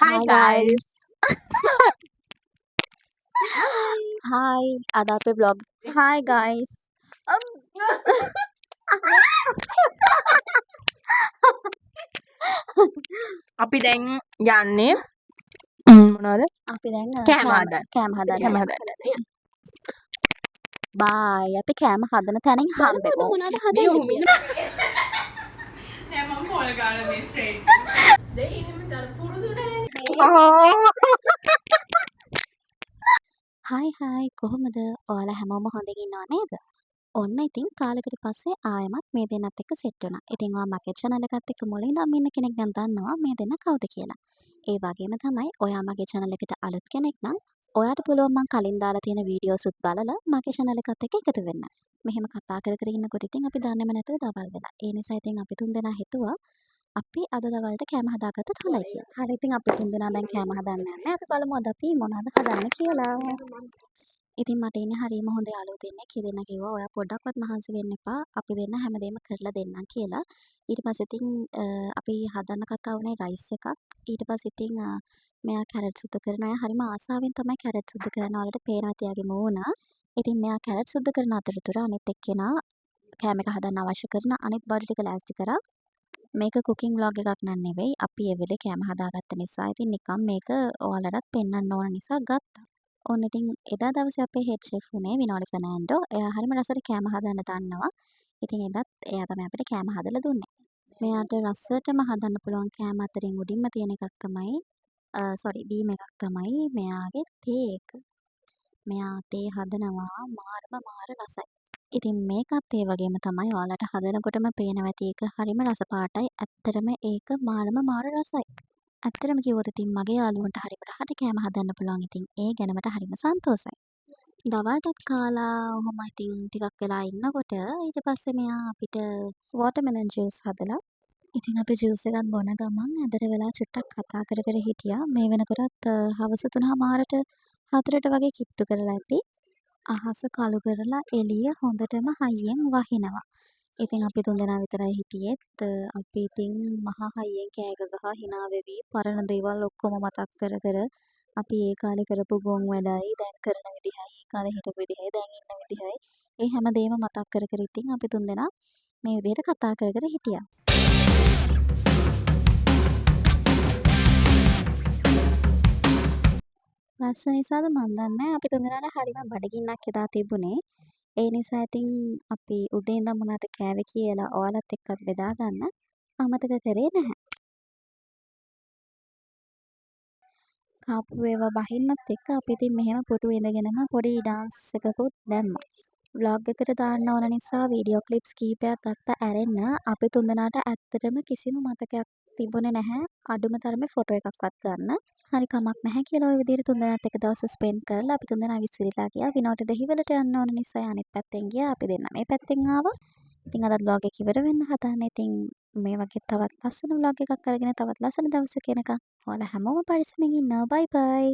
Hi Hi guys. guys. Hi, ada apa vlog? Hi guys. අපි දැන් යන්නේ මොනවද? අපි දැන් කෑම හදන්න. කෑම හදන්න කෑම යනවා. හදන්න. බයි අපි කෑම හදන තැනින් හම්බෙමු. මොනවද හදන්නේ කියලා. නෑ මම පොල් ගාලා මේ ස්ට්‍රේට් දෙයි එහෙම සර පුරුදු නැහැ හයි කොහොමද? ඔයාලා හැමෝම හොඳින් ඉන්නව නේද? ඔන්න ඉතින් කාලෙකට පස්සේ ආයෙමත් මේ දෙන්නත් එක්ක සෙට් වුණා. ඉතින් ඔයා මගේ channel එකත් එක්ක මුලින් ඉඳන් ඉන්න කෙනෙක් නම් දන්නවා මේ දෙන්න කවුද කියලා. ඒ වගේම තමයි ඔයා මගේ channel එකට අලුත් කෙනෙක් නම් ඔයාට පුළුවන් මං කලින් දාලා තියෙන වීඩියෝස්ුත් බලලා මගේ channel එකත් එක්ක එකතු වෙන්න. මෙහෙම කතා කර කර ඉන්නකොට ඉතින් අපි දන්නේම නැතුව දවල් වෙලා. ඒ නිසා ඉතින් අපි තුන්දෙනා හිතුවා අපි අද දවල්ට කෑම හදාගත්තත් හොඳයි කියලා. හරි ඉතින් අපි තුන්දෙනා දැන් කෑම හදන්න යන්නේ. අපි බලමු අද අපි මොනවද හදන්නේ කියලා. ඉතින් මට ඉන්නේ හරියම හොඳ යාළුවෝ දෙන්නෙක්. ඒ දෙන්නා කිව්වා ඔයා පොඩ්ඩක්වත් මහන්සි වෙන්න එපා. අපි දෙන්න හැමදේම කරලා දෙන්නම් කියලා. ඊට පස්සේ ඉතින් අපි හදන්න කතා වුණේ රයිස් එකක්. ඊට පස්සේ ඉතින් මෙයා කැරට් සුද්ධ කරන අය හරිම ආසාවෙන් තමයි කැරට් සුද්ධ කරන වලට පේනවා තියාගේ මූණ. ඉතින් මෙයා කැරට් සුද්ධ කරන අතරතුර අනිත් එක්කෙනා කෑම එක හදන්න අවශ්‍ය කරන අනිත් බඩු ටික ලෑස්ති කරා. මේක කුකින් ව්ලොග් එකක් නන් නෙවෙයි. අපි ඒ වෙලේ කෑම හදාගත්ත නිසා ඉතින් නිකන් මේක ඔයාලටත් පෙන්වන්න ඕන නිසා ගත්තා. ඔන්න ඉතින් එදා දවසේ අපේ හෙඩ් ෂෙෆ් වුණේ විනෝඩ ෆර්නෑන්ඩෝ. එයා හරිම රසට කෑම හදන්න දන්නවා. ඉතින් එදත් එයා තමයි අපිට කෑම හදලා දුන්නේ. මෙයාට රසටම හදන්න පුළුවන් කෑම අතරින් උඩින්ම තියෙන එකක් තමයි බීම එකක් තමයි මෙයාගේ තේ එක. මෙයා තේ හදනවා මාර රසයි. ඉතින් මේකත් ඒ වගේම තමයි ඔයාලට හදනකොටම පේනවා ඇති ඒක හරිම රස පාටයි. ඇත්තටම ඒක මාර රසයි. ඇත්තටම කිව්වොත් ඉතින් මගේ යාළුවන්ට හරිම රහට කෑම හදන්න පුළුවන්. ඉතින් ඒ ගැන මට හරිම සන්තෝසයි. දවල්ටත් කාලා ඔහොම ඉතින් ටිකක් වෙලා ඉන්නකොට ඊට පස්සේ මෙයා අපිට වෝටර්මෙලන් ජූස් හදලා ඉතින් අපි ජූස් එකත් බොන ගමන් ඇදට වෙලා චුට්ටක් කතා කර කර හිටියා. මේ වෙනකොටත් හවස 3:00ට 4ට වගේ කිට්ටු කරලා ඇති. අහස කළු කරලා එළිය හොඳටම හයියෙන් වහිනවා. ඉතින් අපි තුන්දෙනා විතරයි හිටියෙත්. අපි ඉතින් මහා හයියෙන් කෑ ගහ hina වෙවි පරණ දේවල් ඔක්කොම මතක් කර කර අපි ඒ කාලේ කරපු ගොන් වැඩයි දැන් කරන විදිහයි ඒ කාලේ හිටපු විදිහයි දැන් ඉන්න විදිහයි ඒ හැමදේම මතක් කර කර ඉතින් අපි තුන්දෙනා මේ විදිහට කතා කර කර හිටියා. වැස්ස නිසාද මන් දන්නේ නැහැ අපි තුන්දෙනාට හරිම බඩගින්නක් එදා තිබුණේ. ඒ නිසා ඉතින් අපි උදේ ඉඳන් මොනවද කෑවේ කියලා ඔයාලත් එක්කත් බෙදා ගන්න අමතක කරේ නැහැ. කාපු ඒවා බහින්නත් එක්ක අපි ඉතින් මෙහෙම පුටුවේ ඉඳගෙනම පොඩි ඩාන්ස් එකකුත් දැම්මා. ව්ලොග් එකට දාන්න ඕන නිසා වීඩියෝ ක්ලිප්ස් කීපයක් ගත්තා ඇරෙන්න අපි තුන්දෙනාට ඇත්තටම කිසිම මතකයක් තිබුණේ නැහැ. අඩුම තරමේ ෆොටෝ එකක්වත් ගන්න. හරි කමක් නැහැ කියලා ওই විදිහට තුන්දෙනාත් එක දවස් ස්පෙන්ඩ් කරලා අපි තුන්දෙනා විසිරීලා ගියා. විනෝඩ දෙහිවලට යන්න ඕන නිසා අනිත් පැත්තෙන් ගියා. අපි දෙන්නා මේ පැත්තෙන් ආවා. ඉතින් අද vlog එක ඉවර වෙන්න හදන්නේ. ඉතින් මේ වගේ තවත් ලස්සන vlog එකක් අරගෙන තවත් ලස්සන දවසක එනකම් ඔයාලා හැමෝම පරිස්සමෙන් ඉන්න. බයි බයි.